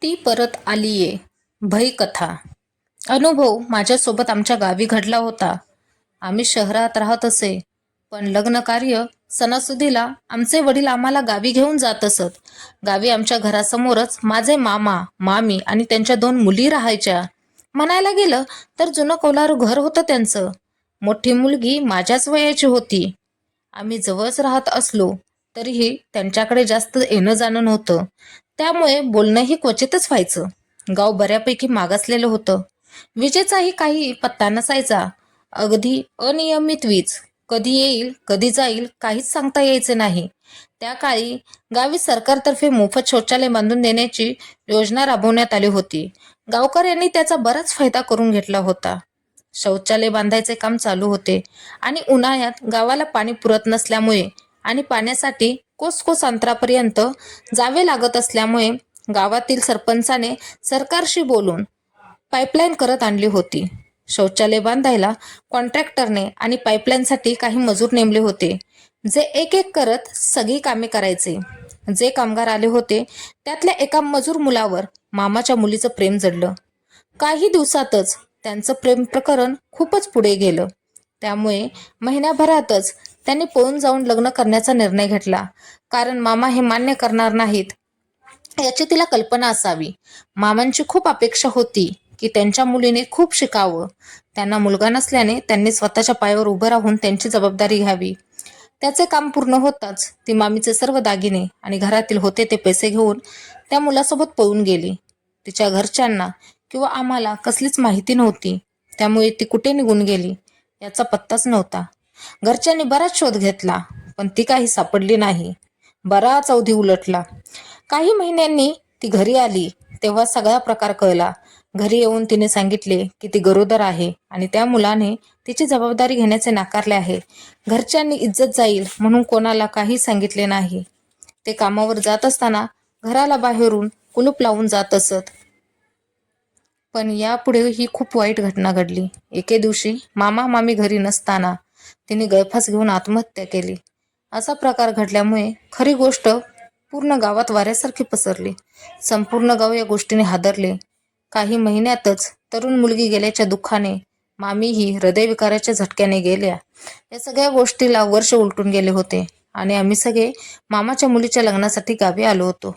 ती परत आलीये. भयकथा. अनुभव माझ्यासोबत आमच्या गावी घडला होता. आम्ही शहरात राहत असे, पण लग्न कार्य सणासुदीला आमचे वडील आम्हाला गावी घेऊन जात असत. गावी आमच्या घरासमोरच माझे मामा, मामी आणि त्यांच्या 2 मुली राहायच्या. म्हणायला गेलं तर जुनं कौलारू घर होतं त्यांचं. मोठी मुलगी माझ्याच वयाची होती. आम्ही जवळच राहत असलो तरीही त्यांच्याकडे जास्त येणं जाणं नव्हतं. त्यामुळे बोलणंही क्वचितच व्हायचं. गाव बऱ्यापैकी मागासलेलं होतं. विजेचाही काही पत्ता नसायचा. अगदी अनियमित वीज. कधी येईल कधी जाईल काहीच सांगता यायचे नाही. त्या काळी गावी सरकारतर्फे मोफत शौचालय बांधून देण्याची योजना राबवण्यात आली होती. गावकऱ्यांनी त्याचा बराच फायदा करून घेतला होता. शौचालय बांधायचे काम चालू होते आणि उन्हाळ्यात गावाला पाणी पुरत नसल्यामुळे आणि पाण्यासाठी कोस कोस अंतरापर्यंत जावे लागत असल्यामुळे गावातील सरपंचाने सरकारशी बोलून पाईपलाईन करत आणली होती. शौचालय बांधायला कॉन्ट्रॅक्टरने आणि पाईपलाईनसाठी काही मजूर नेमले होते, जे एक एक करत सगळी कामे करायचे. जे कामगार आले होते त्यातल्या एका मजूर मुलावर मामाच्या मुलीचं प्रेम जडलं. काही दिवसातच त्यांचं प्रेम प्रकरण खूपच पुढे गेलं. त्यामुळे महिन्याभरातच त्यांनी पळून जाऊन लग्न करण्याचा निर्णय घेतला. कारण मामा हे मान्य करणार नाहीत याची तिला कल्पना असावी. मामांची खूप अपेक्षा होती की त्यांच्या मुलीने खूप शिकावं. त्यांना मुलगा नसल्याने त्यांनी स्वतःच्या पायावर उभं राहून त्यांची जबाबदारी घ्यावी. त्याचे काम पूर्ण होताच ती मामीचे सर्व दागिने आणि घरातील होते ते पैसे घेऊन त्या मुलासोबत पळून गेली. तिच्या घरच्यांना किंवा आम्हाला कसलीच माहिती नव्हती. त्यामुळे ती कुठे निघून गेली याचा पत्ताच नव्हता. घरच्यांनी बराच शोध घेतला, पण ती काही सापडली नाही. बराच अवधी उलटला. काही महिन्यांनी ती घरी आली तेव्हा सगळा प्रकार कळला. घरी येऊन तिने सांगितले की ती गरोदर आहे आणि त्या मुलाने तिची जबाबदारी घेण्याचे नाकारले आहे. घरच्यांनी इज्जत जाईल म्हणून कोणाला काही सांगितले नाही. ते कामावर जात असताना घराला बाहेरून कुलूप लावून जात असत. पण यापुढे ही खूप वाईट घटना घडली. एके दिवशी मामा मामी घरी नसताना तिने गळफास घेऊन आत्महत्या केली. असा प्रकार घडल्यामुळे खरी गोष्ट पूर्ण गावात वाऱ्यासारखी पसरली. संपूर्ण गाव या गोष्टीने हादरले. काही महिन्यातच तरुण मुलगी गेल्याच्या दुःखाने मामीही हृदयविकाराच्या झटक्याने गेल्या. या सगळ्या गोष्टीला वर्ष उलटून गेले होते आणि आम्ही सगळे मामाच्या मुलीच्या लग्नासाठी गावी आलो होतो.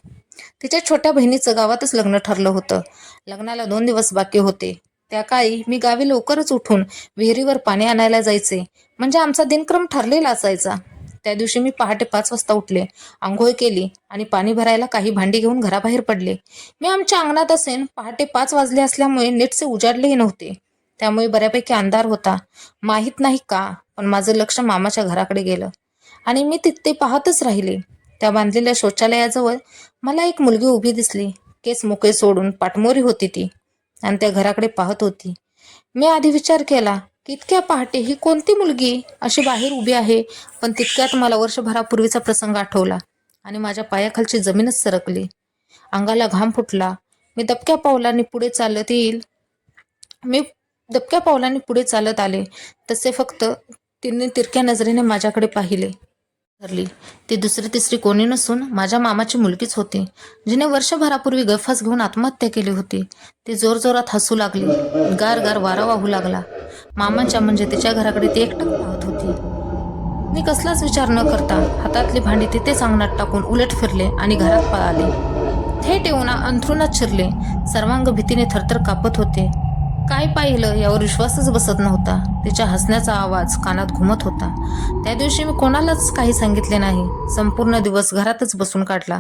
तिच्या छोट्या बहिणीचं गावातच लग्न ठरलं होतं. लग्नाला 2 दिवस बाकी होते. त्या काळी मी गावी लवकरच उठून विहिरीवर पाणी आणायला जायचे, म्हणजे आमचा दिनक्रम ठरलेला असायचा. त्या दिवशी मी पहाटे 5 वाजता उठले, आंघोळ केली आणि पाणी भरायला काही भांडी घेऊन घराबाहेर पडले. मी आमच्या अंगणात असेन पहाटे 5 वाजले असल्यामुळे नीटसे उजाडलेही नव्हते. त्यामुळे बऱ्यापैकी अंधार होता. माहीत नाही का, पण माझं लक्ष मामाच्या घराकडे गेलं आणि मी तिथे पाहतच राहिले. त्या बांधलेल्या शौचालयाजवळ मला एक मुलगी उभी दिसली. केस मोकळे सोडून पाठमोरी होती ती आणि त्या घराकडे पाहत होती. मी आधी विचार केला की इतक्या पहाटे ही कोणती मुलगी अशी बाहेर उभी आहे, पण तितक्यात मला वर्षभरापूर्वीचा प्रसंग आठवला आणि माझ्या पायाखालची जमीनच सरकली. अंगाला घाम फुटला. मी दबक्या पावलांनी पुढे चालत येईल मी दबक्या पावलांनी पुढे चालत आले तसे फक्त तिने तिरक्या नजरेने माझ्याकडे पाहिले. ठरली ती दुसरी तिसरी कोणी नसून माझ्या मामाची मुलगीच होती, जिने वर्षभरापूर्वी गळफास घेऊन आत्महत्या केली होती. ती जोरजोरात हसू लागली. गार गार वारा वाहू लागला. मामाच्या म्हणजे तिच्या घराकडे ती एकटक पाहत होती. मी कसलाच विचार न करता हातातली भांडी तिथेच अंगणात टाकून उलट फिरले आणि घरात पळाले. थेट येऊन अंथरुणात शिरले. सर्वांग भीतीने थरथर कापत होते. काय पाहिलं यावर विश्वासच बसत नव्हता. तिच्या हसण्याचा आवाज कानात घुमत होता. त्या दिवशी मी कोणालाच काही सांगितले नाही. संपूर्ण दिवस घरातच बसून काढला.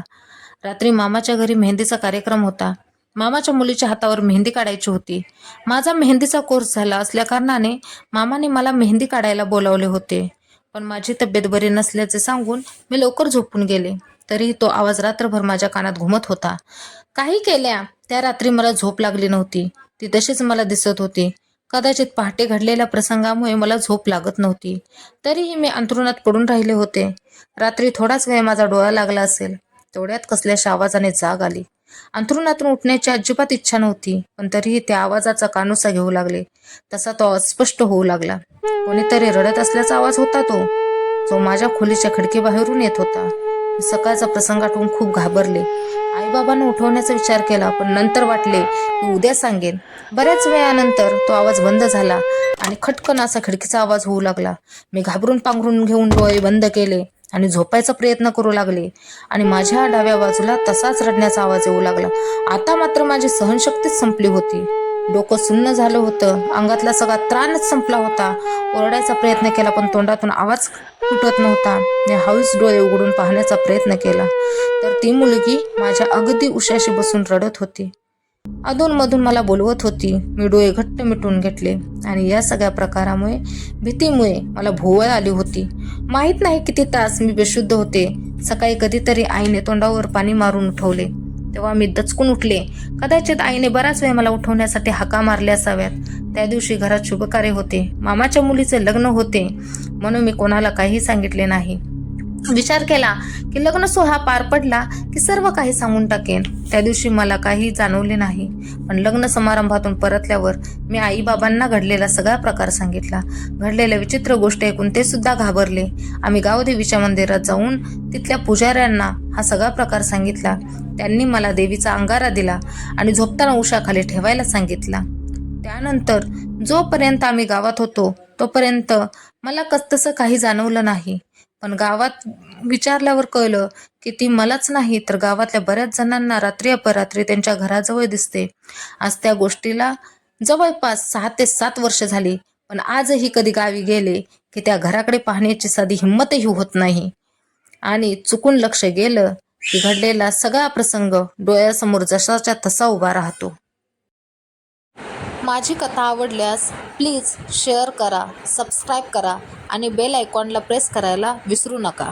रात्री मामाच्या घरी मेहंदीचा कार्यक्रम होता. मामाच्या मुलीच्या हातावर मेहंदी काढायची होती. माझा मेहंदीचा कोर्स झाला असल्याकारणाने मामाने मला मेहंदी काढायला बोलावले होते. पण माझी तब्येत बरी नसल्याचे सांगून मी लवकर झोपून गेले. तरीही तो आवाज रात्रभर माझ्या कानात घुमत होता. काही केल्या त्या रात्री मला झोप लागली नव्हती. ती तशीच मला दिसत होती. कदाचित पहाटे घडलेल्या प्रसंगामुळे मला झोप लागत नव्हती. तरीही मी अंथरुणात पडून राहिले होते. रात्री थोडाच वेळ माझा डोळा लागला असेल, तेवढ्यात कसल्याशा आवाजाने जाग आली. अंथरुणातून उठण्याची अजिबात इच्छा नव्हती, पण तरीही त्या आवाजाचा कानोसा घेऊ लागले. तसा तो अस्पष्ट होऊ लागला. कोणीतरी रडत असल्याचा आवाज होता तो, जो माझ्या खोलीच्या खिडकीबाहेरून येत होता. मी सकाळचा प्रसंग आठवून खूप घाबरले. आईबाबांना उठवण्याचा विचार केला, पण नंतर वाटले की उद्या सांगेन. बऱ्याच वेळानंतर तो आवाज बंद झाला आणि खटकन असा खिडकीचा आवाज होऊ लागला. मी घाबरून पांघरून घेऊन डोळे बंद केले आणि झोपायचा प्रयत्न करू लागले आणि माझ्या डाव्या बाजूला तसाच रडण्याचा आवाज येऊ लागला. आता मात्र माझी सहनशक्तीच संपली होती. डोकं सुन्न झालं होतं, अंगातला सगळा त्राणच संपला होता. ओरडायचा प्रयत्न केला, पण तोंडातून आवाज फुटत नव्हता. मी हळूच डोळे उघडून पाहण्याचा प्रयत्न केला, तर ती मुलगी माझ्या अगदी उशाशी बसून रडत होती. अधूनमधून मला बोलवत होती. मी डोळे घट्ट मिटून घेतले आणि या सगळ्या प्रकारामुळे, भीतीमुळे मला भोवळ आली होती. माहीत नाही किती तास मी बेशुद्ध होते. सकाळी कधीतरी आईने तोंडावर पाणी मारून उठवले, तेव्हा मी दचकून उठले. कदाचित आईने बराच वेळ मला उठवण्यासाठी हाका मारल्या असाव्यात. त्या दिवशी घरात शुभकार्य होते. मामाच्या मुलीचे लग्न होते, म्हणून मी कोणाला काही सांगितले नाही. विचार केला की लग्न सोहळा पार पडला की सर्व काही सांगून टाकेन. त्या दिवशी मला काही जाणवले नाही, पण लग्न समारंभातून परतल्यावर मी आईबाबांना घडलेला सगळा प्रकार सांगितला. घडलेल्या विचित्र गोष्टी ऐकून ते सुद्धा घाबरले. आम्ही गावदेवीच्या मंदिरात जाऊन तिथल्या पुजाऱ्यांना हा सगळा प्रकार सांगितला. त्यांनी मला देवीचा अंगारा दिला आणि झोपताना उशाखाली ठेवायला सांगितला. त्यानंतर जोपर्यंत आम्ही गावात होतो तोपर्यंत मला तसं काही जाणवलं नाही, पण गावात विचारल्यावर कळलं की ती मलाच नाही तर गावातल्या बऱ्याच जणांना रात्री अपरात्री त्यांच्या घराजवळ दिसते. आज त्या गोष्टीला जवळपास 6 ते 7 वर्ष झाली, पण आजही कधी गावी गेले की त्या घराकडे पाहण्याची साधी हिंमतही होत नाही. आणि चुकून लक्ष गेलं की घडलेला सगळा प्रसंग डोळ्यासमोर जसाच्या तसा उभा राहतो. माझी कथा आवडल्यास प्लीज शेअर करा, सबस्क्राईब करा आणि बेल आयकॉनला प्रेस करायला विसरू नका.